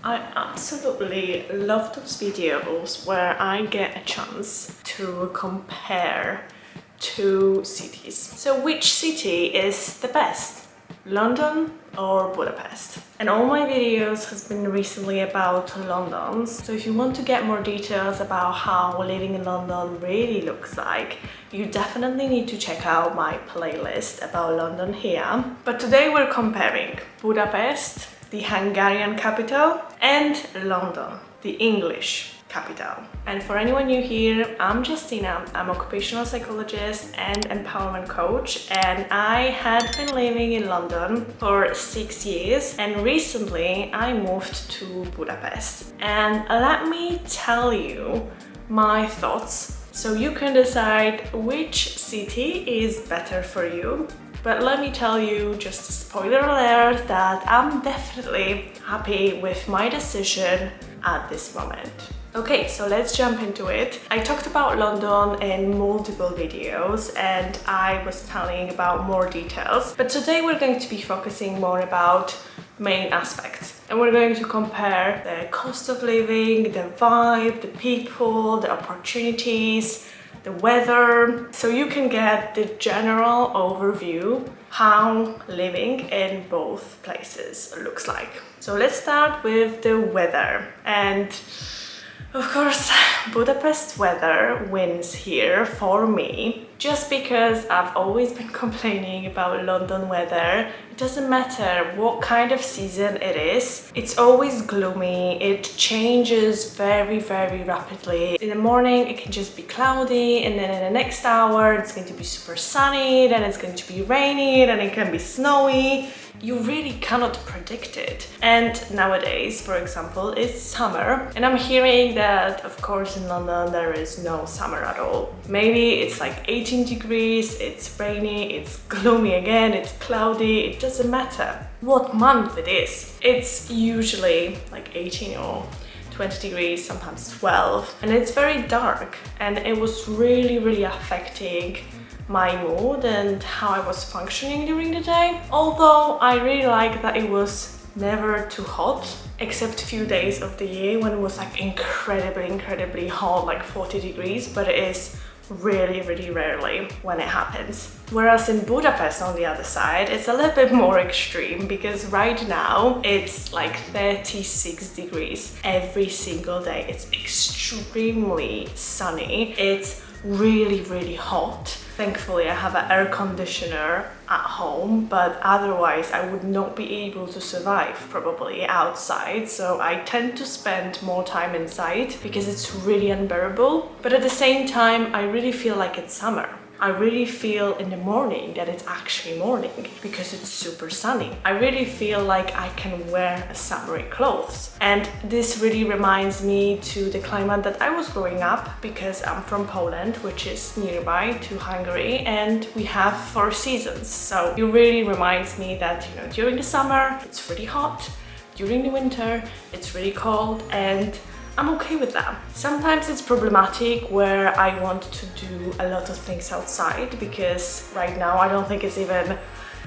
I absolutely love those videos where I get a chance to compare two cities. So which city is the best? London or Budapest? And all my videos has been recently about London. So if you want to get more details about how living in London really looks like, you definitely need to check out my playlist about London here. But today we're comparing Budapest, the Hungarian capital, and London, the English capital. And for anyone new here, I'm Justina. I'm an occupational psychologist and empowerment coach, and I had been living in London for 6 years, and recently I moved to Budapest. And let me tell you my thoughts so you can decide which city is better for you. But let me tell you, just a spoiler alert, that I'm definitely happy with my decision at this moment. Okay, so let's jump into it. I talked about London in multiple videos and I was telling about more details, but today we're going to be focusing more about main aspects. And we're going to compare the cost of living, the vibe, the people, the opportunities, the weather, so you can get the general overview how living in both places looks like. So let's start with the weather. And of course, Budapest weather wins here for me, just because I've always been complaining about London weather. It doesn't matter what kind of season it is, it's always gloomy, it changes very rapidly. In the morning it can just be cloudy, and then in the next hour it's going to be super sunny, then it's going to be rainy, then it can be snowy. You really cannot predict it. And nowadays, for example, it's summer, and I'm hearing that of course in London there is no summer at all. Maybe it's like 18 degrees, it's rainy, it's gloomy again, it's cloudy, it doesn't matter what month it is. It's usually like 18 or 20 degrees, sometimes 12, and it's very dark, and it was really affecting my mood and how I was functioning during the day. Although I really like that it was never too hot, except a few days of the year when it was like incredibly hot, like 40 degrees, but it is really rarely when it happens. Whereas in Budapest, on the other side, it's a little bit more extreme, because right now it's like 36 degrees every single day. It's extremely sunny. It's really hot. Thankfully, I have an air conditioner at home, but otherwise I would not be able to survive probably outside. So I tend to spend more time inside because it's really unbearable. But at the same time, I really feel like it's summer. I really feel in the morning that it's actually morning because it's super sunny. I really feel like I can wear summery clothes. And this really reminds me to the climate that I was growing up, because I'm from Poland, which is nearby to Hungary, and we have 4 seasons. So it really reminds me that, you know, during the summer it's really hot, during the winter it's really cold, and I'm okay with that. Sometimes it's problematic where I want to do a lot of things outside, because right now I don't think it's even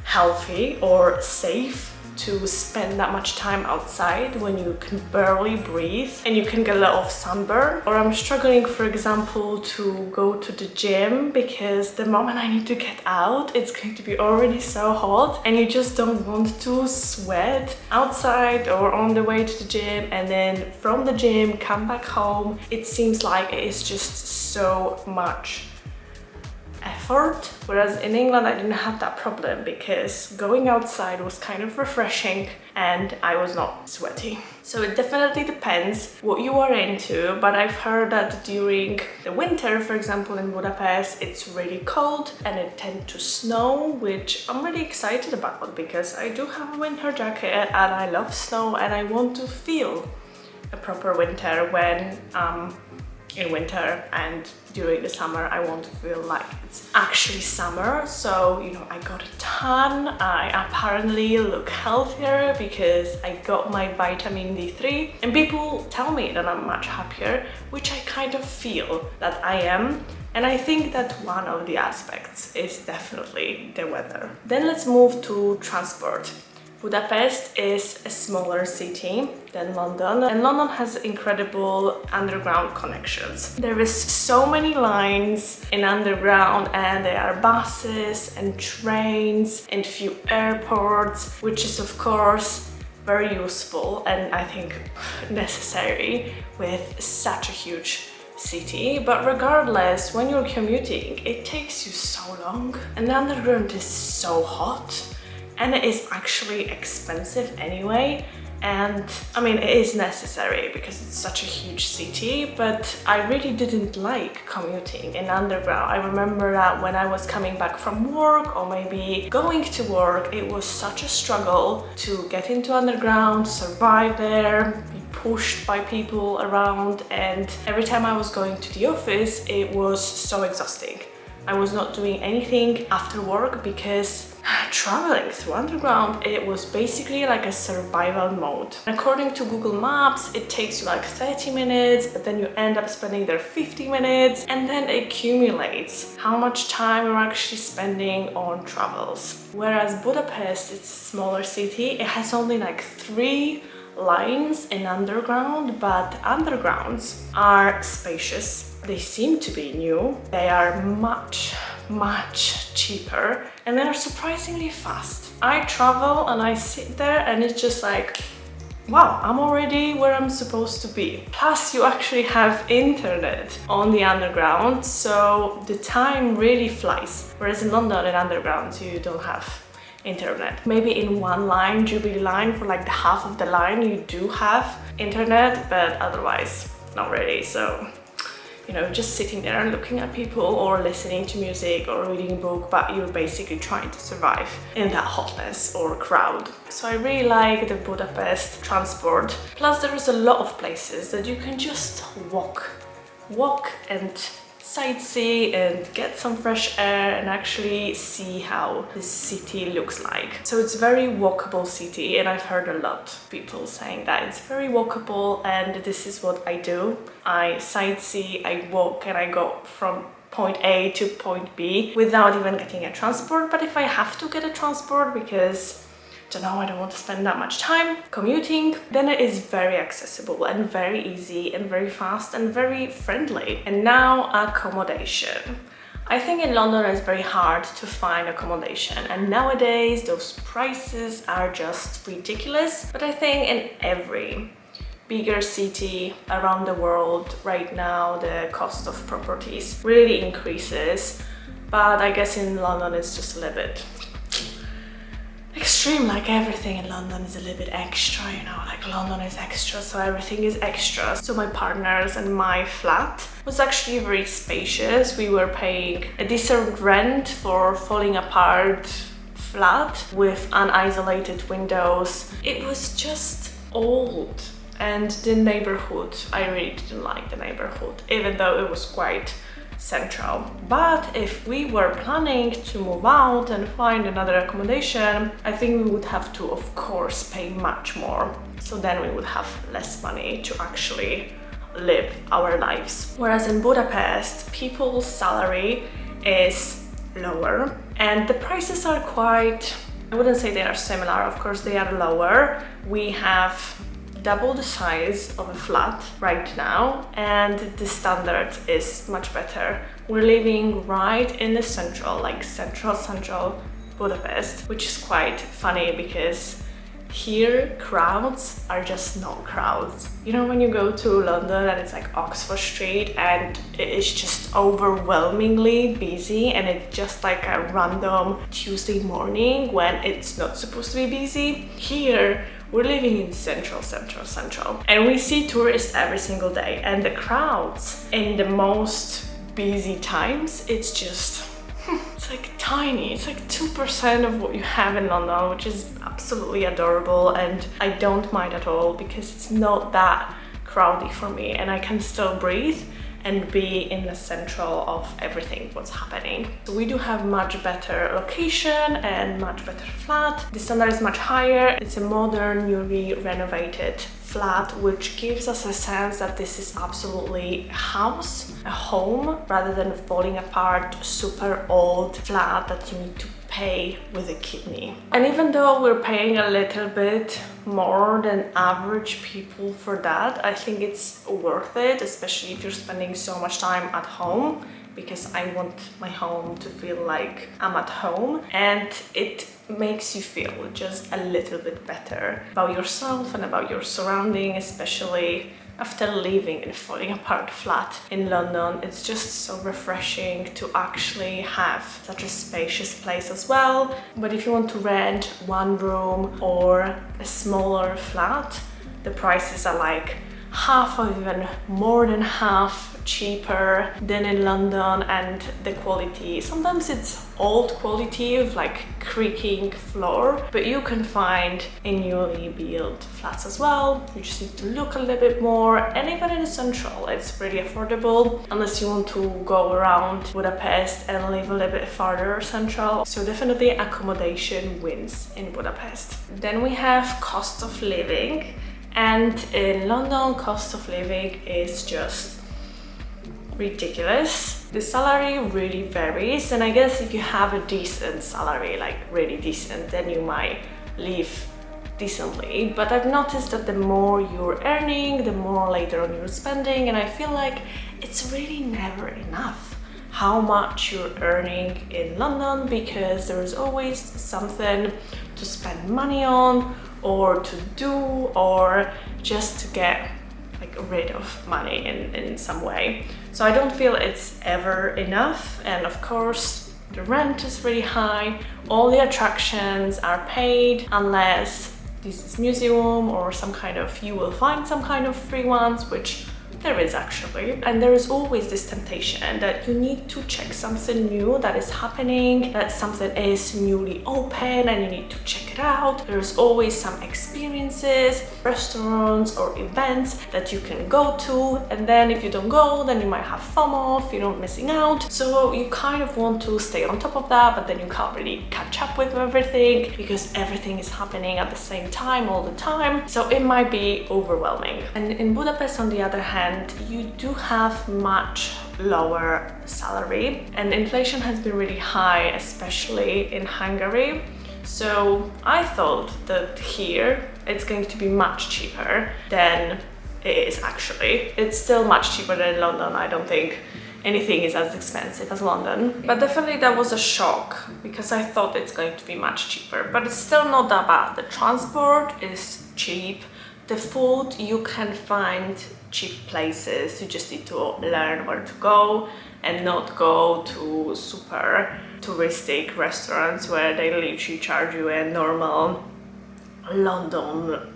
healthy or safe to spend that much time outside when you can barely breathe and you can get a lot of sunburn. Or I'm struggling, for example, to go to the gym, because the moment I need to get out, it's going to be already so hot and you just don't want to sweat outside or on the way to the gym, and then from the gym come back home. It seems like it is just so much effort, whereas in England I didn't have that problem, because going outside was kind of refreshing and I was not sweaty. So it definitely depends what you are into, but I've heard that during the winter, for example in Budapest, it's really cold and it tends to snow, which I'm really excited about, because I do have a winter jacket and I love snow and I want to feel a proper winter when in winter, and during the summer I want to feel like it's actually summer. So, you know, I got a tan, I apparently look healthier because I got my vitamin D3, and people tell me that I'm much happier, which I kind of feel that I am. And I think that one of the aspects is definitely the weather. Then let's move to transport. Budapest is a smaller city than London, and London has incredible underground connections. There is so many lines in underground, and there are buses and trains and few airports, which is of course very useful and I think necessary with such a huge city. But regardless, when you're commuting, it takes you so long, and the underground is so hot, and it is actually expensive anyway. And I mean, it is necessary because it's such a huge city, but I really didn't like commuting in underground. I remember that when I was coming back from work or maybe going to work, it was such a struggle to get into underground, survive there, be pushed by people around, and every time I was going to the office, it was so exhausting. I was not doing anything after work because traveling through underground, it was basically like a survival mode. According to Google Maps, it takes you like 30 minutes, but then you end up spending there 50 minutes, and then it accumulates how much time you're actually spending on travels. Whereas Budapest, it's a smaller city, it has only like 3 lines in underground, but undergrounds are spacious. They seem to be new. They are much cheaper, and they are surprisingly fast. I travel and I sit there and it's just like, wow, I'm already where I'm supposed to be. Plus you actually have internet on the underground, so the time really flies. Whereas in London, in underground, you don't have internet. Maybe in one line, Jubilee line, for like the half of the line, you do have internet, but otherwise not really. So, you know, just sitting there and looking at people or listening to music or reading a book, but you're basically trying to survive in that hotness or crowd. So I really like the Budapest transport. Plus there is a lot of places that you can just walk and sightsee and get some fresh air and actually see how the city looks like. So it's a very walkable city, and I've heard a lot of people saying that it's very walkable, and this is what I do. I sightsee, I walk, and I go from point A to point B without even getting a transport. But if I have to get a transport because I don't want to spend that much time commuting, then it is very accessible and very easy and very fast and very friendly. And now accommodation. I think in London it's very hard to find accommodation, and nowadays those prices are just ridiculous. But I think in every bigger city around the world right now the cost of properties really increases, but I guess in London it's just a little bit extreme. Like everything in London is a little bit extra, you know, like London is extra, so everything is extra. So my partner's and my flat was actually very spacious. We were paying a decent rent for falling apart flat with unisolated windows. It was just old, and the neighborhood, I really didn't like the neighborhood, even though it was quite central. But if we were planning to move out and find another accommodation, I think we would have to, of course, pay much more. So then we would have less money to actually live our lives. Whereas in Budapest, people's salary is lower and the prices are quite, I wouldn't say they are similar, of course they are lower. We have double the size of a flat right now, and the standard is much better. We're living right in the central Budapest, which is quite funny because here crowds are just not crowds. You know, when you go to London and it's like Oxford Street and it is just overwhelmingly busy, and it's just like a random Tuesday morning when it's not supposed to be busy. Here we're living in central, and we see tourists every single day, and the crowds in the most busy times, it's just, it's like tiny. It's like 2% of what you have in London, which is absolutely adorable, and I don't mind at all because it's not that crowded for me, and I can still breathe and be in the central of everything what's happening. So we do have much better location and much better flat. The standard is much higher. It's a modern, newly renovated flat, which gives us a sense that this is absolutely a house, a home, rather than falling apart, super old flat that you need to pay with a kidney. And even though we're paying a little bit more than average people for that, I think it's worth it, especially if you're spending so much time at home, because I want my home to feel like I'm at home, and it makes you feel just a little bit better about yourself and about your surrounding, especially after leaving and falling apart flat in London. It's just so refreshing to actually have such a spacious place as well. But if you want to rent one room or a smaller flat, the prices are like half or even more than half cheaper than in London, and the quality, sometimes it's old quality with like creaking floor, but you can find in newly built flats as well. You just need to look a little bit more, and even in Central it's pretty affordable, unless you want to go around Budapest and live a little bit farther Central. So definitely accommodation wins in Budapest. Then we have cost of living, and in London cost of living is just ridiculous. The salary really varies, and I guess if you have a decent salary, like really decent, then you might live decently. But I've noticed that the more you're earning, the more later on you're spending, and I feel like it's really never enough how much you're earning in London, because there's always something to spend money on or to do, or just to get like rid of money in some way. So I don't feel it's ever enough. And of course the rent is really high, all the attractions are paid, unless this is museum or some kind of, you will find some kind of free ones, which there is actually. And there is always this temptation that you need to check something new that is happening, that something is newly open and you need to check it out. There's always some experiences, restaurants or events that you can go to, and then if you don't go, then you might have FOMO, fear of missing out. So you kind of want to stay on top of that, but then you can't really catch up with everything because everything is happening at the same time all the time. So it might be overwhelming. And in Budapest, on the other hand, you do have much lower salary, and inflation has been really high, especially in Hungary. So I thought that here it's going to be much cheaper than it is actually. It's still much cheaper than London. I don't think anything is as expensive as London, but definitely that was a shock because I thought it's going to be much cheaper, but it's still not that bad. The transport is cheap. The food, you can find cheap places. You just need to learn where to go and not go to super touristic restaurants where they literally charge you a normal London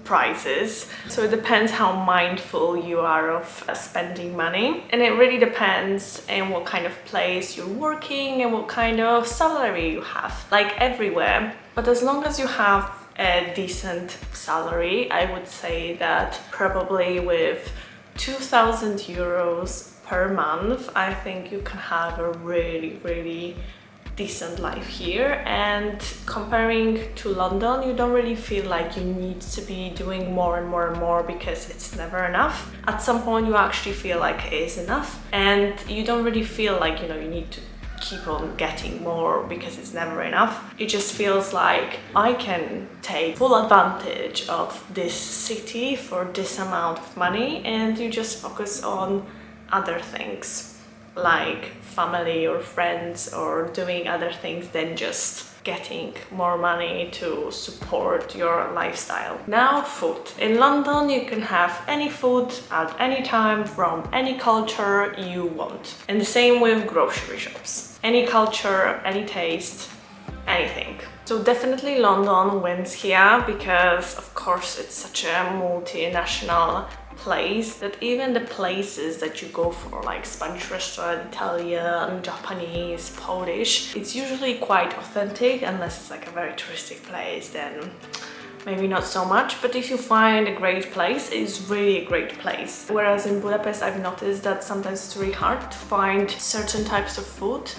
prices. So it depends how mindful you are of spending money, and it really depends on what kind of place you're working and what kind of salary you have, like everywhere. But as long as you have a decent salary, I would say that probably with 2,000 euros per month, I think you can have a really decent life here. And comparing to London, you don't really feel like you need to be doing more and more because it's never enough. At some point you actually feel like it is enough, and you don't really feel like, you know, you need to keep on getting more because it's never enough. It just feels like I can take full advantage of this city for this amount of money, and you just focus on other things like family or friends or doing other things than just getting more money to support your lifestyle. Now, food. In London, you can have any food at any time from any culture you want. And the same with grocery shops. Any culture, any taste, anything. So definitely London wins here because, of course, it's such a multinational place that even the places that you go for, like Spanish restaurant, Italian, Japanese, Polish, it's usually quite authentic, unless it's like a very touristic place, then maybe not so much. But if you find a great place, it's really a great place. Whereas in Budapest, I've noticed that sometimes it's really hard to find certain types of food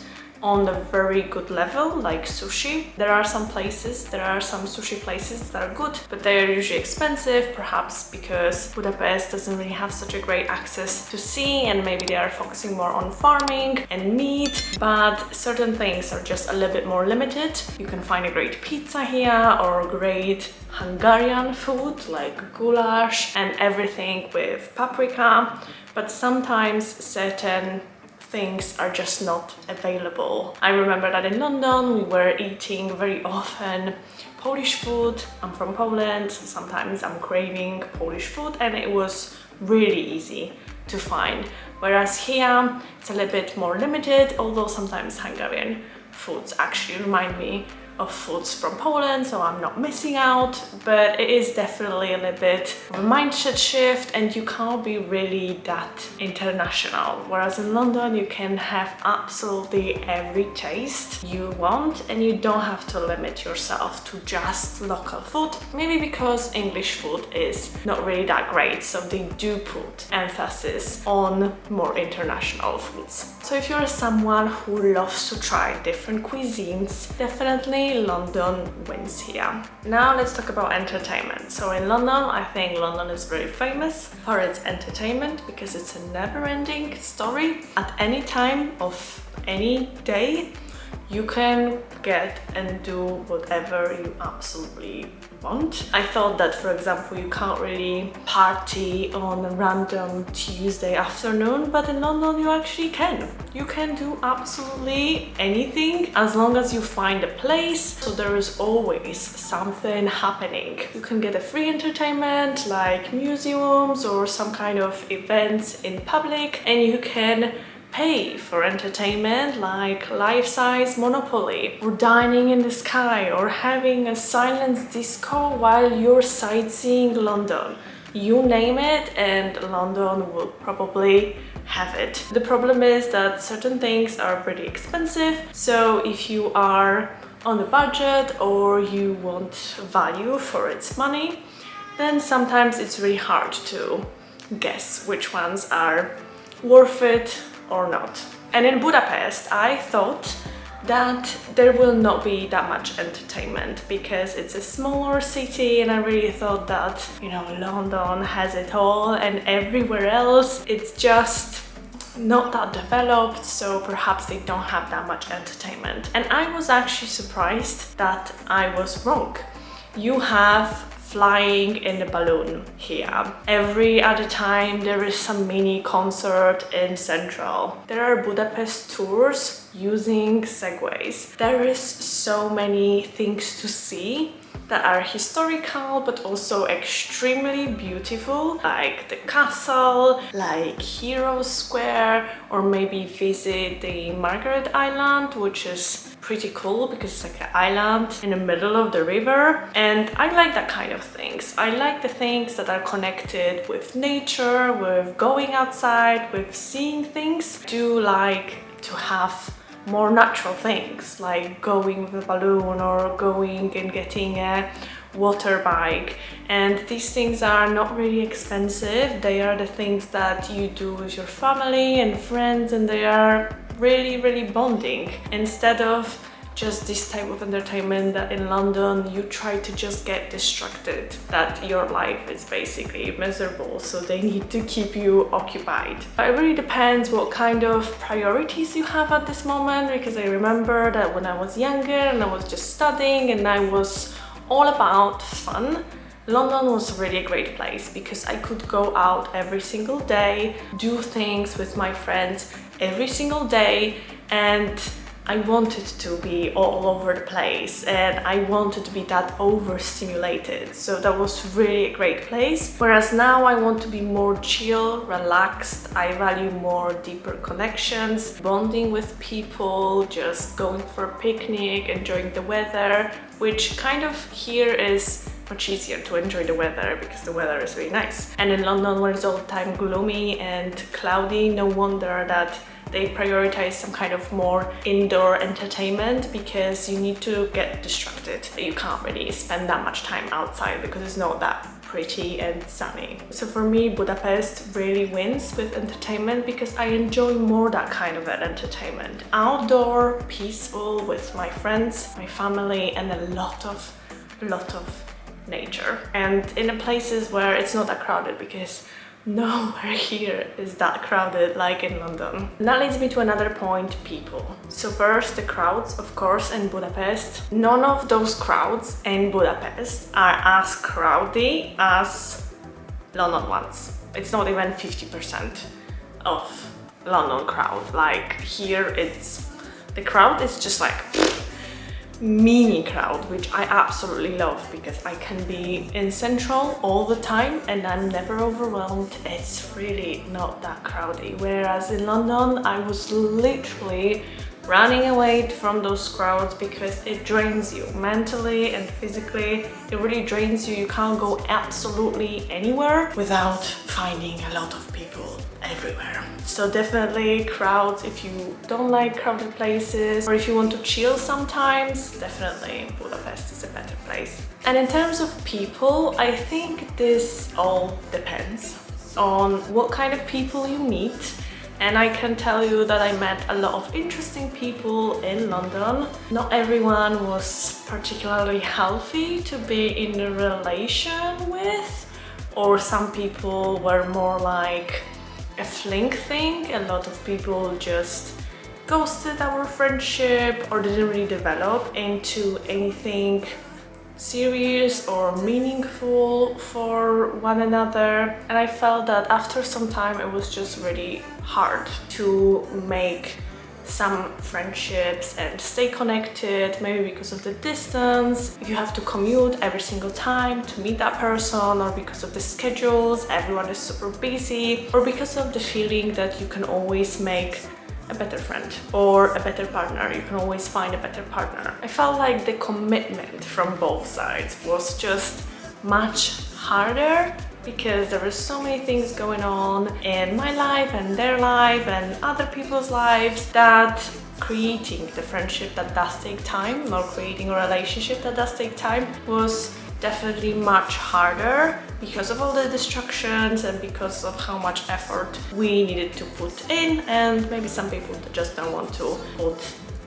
on a very good level, like sushi. There are some sushi places that are good, but they are usually expensive, perhaps because Budapest doesn't really have such a great access to sea, and maybe they are focusing more on farming and meat, but certain things are just a little bit more limited. You can find a great pizza here or great Hungarian food like goulash and everything with paprika, but sometimes certain things are just not available. I remember that in London we were eating very often Polish food. I'm from Poland, so sometimes I'm craving Polish food, and it was really easy to find. Whereas here it's a little bit more limited, although sometimes Hungarian foods actually remind me of foods from Poland, so I'm not missing out, but it is definitely a little bit of a mindset shift, and you can't be really that international. Whereas in London you can have absolutely every taste you want, and you don't have to limit yourself to just local food. Maybe because English food is not really that great, so they do put emphasis on more international foods. So if you're someone who loves to try different cuisines, definitely London wins here. Now let's talk about entertainment. So in London, I think London is very famous for its entertainment because it's a never-ending story. At any time of any day, you can get and do whatever you absolutely want. I thought that, for example, you can't really party on a random Tuesday afternoon, but in London you actually can. You can do absolutely anything as long as you find a place, so there is always something happening. You can get a free entertainment like museums or some kind of events in public, and you can pay for entertainment like life-size Monopoly, or dining in the sky, or having a silent disco while you're sightseeing London. You name it and London will probably have it. The problem is that certain things are pretty expensive, so if you are on a budget or you want value for its money, then sometimes it's really hard to guess which ones are worth it or not. And in Budapest, I thought that there will not be that much entertainment because it's a smaller city, and I really thought that, you know, London has it all and everywhere else it's just not that developed, so perhaps they don't have that much entertainment. And I was actually surprised that I was wrong. You have flying in a balloon here. Every other time there is some mini concert in Central. There are Budapest tours using segways. There is so many things to see that are historical but also extremely beautiful, like the castle, like Hero Square, or maybe visit the Margaret Island, which is pretty cool because it's like an island in the middle of the river, and I like that kind of things. I like the things that are connected with nature, with going outside, with seeing things. I do like to have more natural things like going with a balloon or going and getting a water bike, and these things are not really expensive. They are the things that you do with your family and friends, and they are really bonding, instead of just this type of entertainment that in London you try to just get distracted, that your life is basically miserable, so they need to keep you occupied. It really depends what kind of priorities you have at this moment, because I remember that when I was younger and I was just studying and I was all about fun, London was really a great place because I could go out every single day, do things with my friends every single day, and I wanted to be all over the place and I wanted to be that overstimulated, so that was really a great place. Whereas now I want to be more chill, relaxed. I value more deeper connections, bonding with people, just going for a picnic, enjoying the weather, which kind of here is much easier to enjoy the weather because the weather is really nice. And in London, where it's all the time gloomy and cloudy, no wonder that they prioritize some kind of more indoor entertainment because you need to get distracted. You can't really spend that much time outside because it's not that pretty and sunny. So for me, Budapest really wins with entertainment because I enjoy more that kind of an entertainment. Outdoor, peaceful, with my friends, my family, and a lot of nature. And in the places where it's not that crowded, because nowhere here is that crowded like in London. And that leads me to another point, people. So first, the crowds, of course, in Budapest. None of those crowds in Budapest are as crowdy as London ones. It's not even 50% of London crowd. Like here, the crowd is just like mini crowd, which I absolutely love because I can be in Central all the time and I'm never overwhelmed. It's really not that crowdy. Whereas in London, I was literally running away from those crowds because it drains you mentally and physically. It really drains you. You can't go absolutely anywhere without finding a lot of people everywhere. So definitely crowds if you don't like crowded places, or if you want to chill sometimes, definitely Budapest is a better place. And in terms of people, I think this all depends on what kind of people you meet. And I can tell you that I met a lot of interesting people in London. Not everyone was particularly healthy to be in a relation with, or some people were more like a fling thing. A lot of people just ghosted our friendship or didn't really develop into anything serious or meaningful for one another. And I felt that after some time it was just really hard to make some friendships and stay connected, maybe because of the distance, if you have to commute every single time to meet that person, or because of the schedules, everyone is super busy, or because of the feeling that you can always make a better friend or a better partner. You can always find a better partner. I felt like the commitment from both sides was just much harder because there were so many things going on in my life and their life and other people's lives that creating the friendship that does take time, or creating a relationship that does take time, was definitely much harder because of all the distractions and because of how much effort we needed to put in, and maybe some people just don't want to put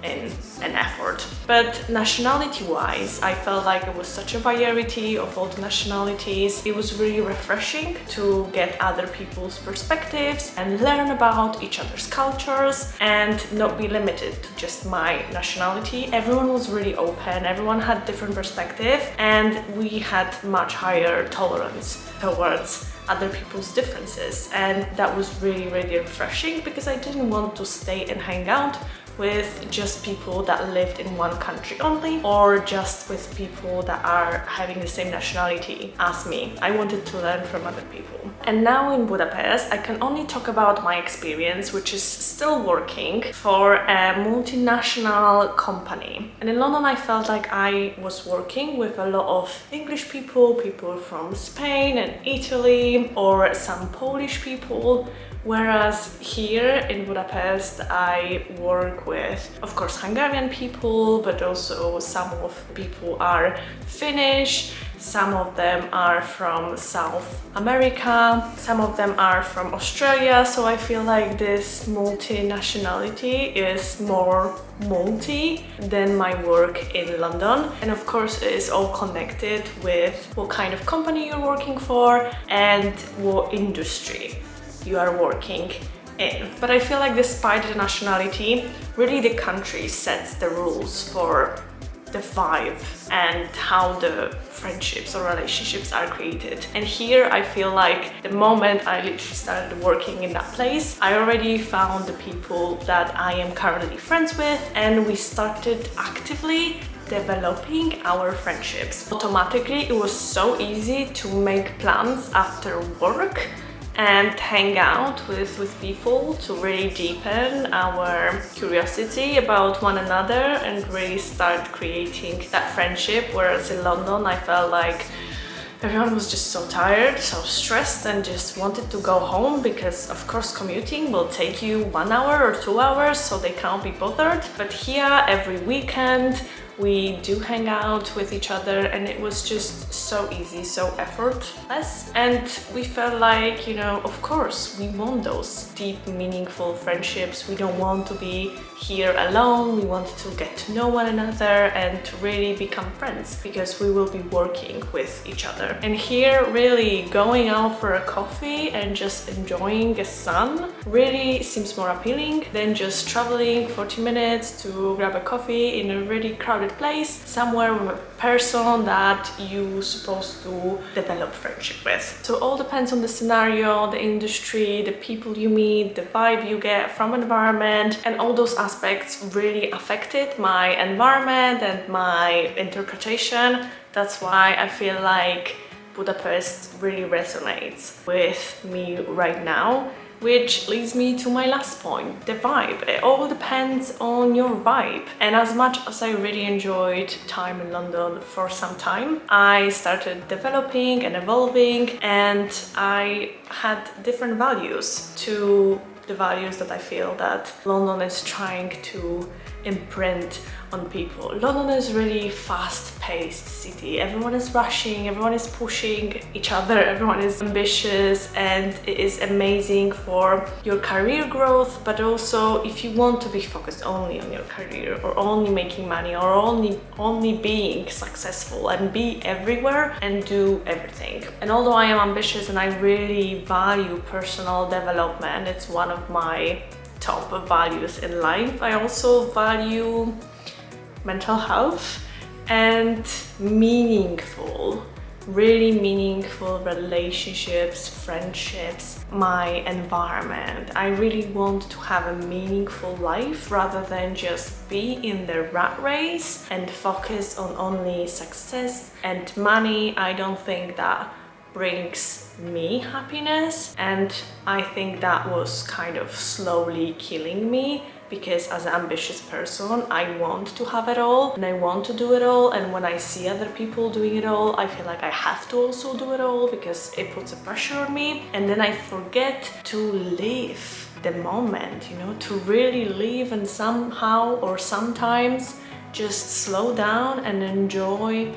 in an effort. But nationality-wise, I felt like it was such a variety of all the nationalities. It was really refreshing to get other people's perspectives and learn about each other's cultures and not be limited to just my nationality. Everyone was really open, everyone had different perspective, and we had much higher tolerance towards other people's differences. And that was really, really refreshing because I didn't want to stay and hang out with just people that lived in one country only, or just with people that are having the same nationality as me. I wanted to learn from other people. And now in Budapest, I can only talk about my experience, which is still working for a multinational company. And in London, I felt like I was working with a lot of English people, people from Spain and Italy, or some Polish people. Whereas here in Budapest, I work with, of course, Hungarian people, but also some of the people are Finnish, some of them are from South America, some of them are from Australia. So I feel like this multinationality is more multi than my work in London. And of course, it is all connected with what kind of company you're working for and what industry you are working in. But I feel like despite the nationality, really the country sets the rules for the vibe and how the friendships or relationships are created. And here I feel like the moment I literally started working in that place, I already found the people that I am currently friends with, and we started actively developing our friendships. Automatically, it was so easy to make plans after work and hang out with people to really deepen our curiosity about one another and really start creating that friendship. Whereas in London, I felt like everyone was just so tired, so stressed, and just wanted to go home because, of course, commuting will take you 1 hour or 2 hours, so they can't be bothered. But here, every weekend, We do hang out with each other, and it was just so easy, so effortless. And we felt like, you know, of course, we want those deep, meaningful friendships. We don't want to be here alone. We want to get to know one another and to really become friends, because we will be working with each other. And here, really going out for a coffee and just enjoying the sun really seems more appealing than just traveling 40 minutes to grab a coffee in a really crowded place somewhere with a person that you're supposed to develop friendship with. So it all depends on the scenario, the industry, the people you meet, the vibe you get from environment, and all those aspects really affected my environment and my interpretation. That's why I feel like Budapest really resonates with me right now. Which leads me to my last point, the vibe. It all depends on your vibe. And as much as I really enjoyed time in London for some time, I started developing and evolving, and I had different values to the values that I feel that London is trying to imprint on people. London is really fast-paced city. Everyone is rushing, everyone is pushing each other, everyone is ambitious, and it is amazing for your career growth, but also if you want to be focused only on your career or only making money or only being successful and be everywhere and do everything. And although I am ambitious and I really value personal development, it's one of my top values in life, I also value mental health and really meaningful relationships, friendships, my environment. I really want to have a meaningful life rather than just be in the rat race and focus on only success and money. I don't think that brings me happiness, and I think that was kind of slowly killing me, because as an ambitious person I want to have it all and I want to do it all, and when I see other people doing it all I feel like I have to also do it all because it puts a pressure on me, and then I forget to live the moment, you know, to really live and somehow or sometimes just slow down and enjoy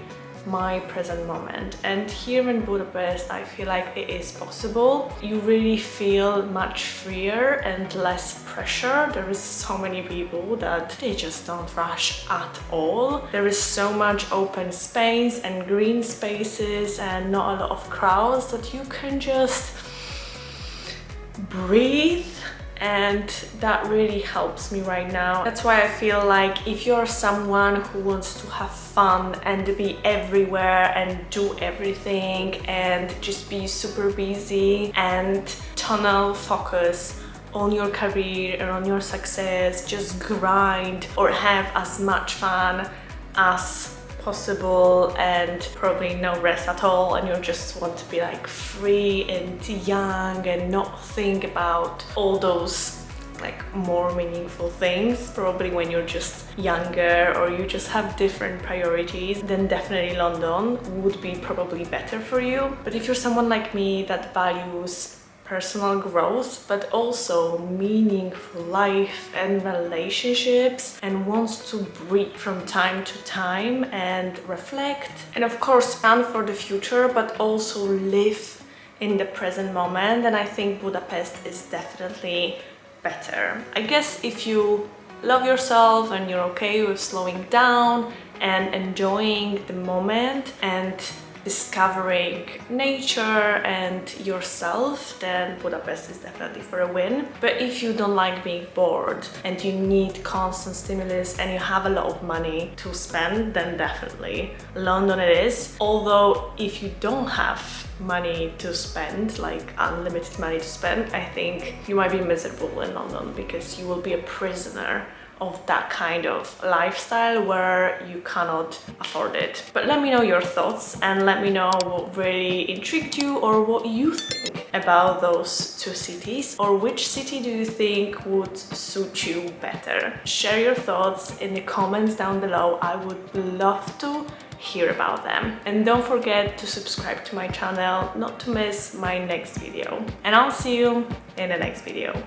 my present moment. And here in Budapest I feel like it is possible. You really feel much freer and less pressure. There is so many people that they just don't rush at all. There is so much open space and green spaces and not a lot of crowds that you can just breathe, and that really helps me right now. That's why I feel like if you're someone who wants to have fun and be everywhere and do everything and just be super busy and tunnel focus on your career and on your success, just grind or have as much fun as possible and probably no rest at all, and you just want to be like free and young and not think about all those like more meaningful things, probably when you're just younger or you just have different priorities, then definitely London would be probably better for you. But if you're someone like me that values personal growth but also meaningful life and relationships and wants to breathe from time to time and reflect and of course plan for the future but also live in the present moment, then I think Budapest is definitely better. I guess if you love yourself and you're okay with slowing down and enjoying the moment and discovering nature and yourself, then Budapest is definitely for a win. But if you don't like being bored and you need constant stimulus and you have a lot of money to spend, then definitely London it is. Although if you don't have money to spend, like unlimited money to spend, I think you might be miserable in London because you will be a prisoner of that kind of lifestyle where you cannot afford it. But let me know your thoughts and let me know what really intrigued you or what you think about those two cities, or which city do you think would suit you better. Share your thoughts in the comments down below. I would love to hear about them. And don't forget to subscribe to my channel not to miss my next video. And I'll see you in the next video.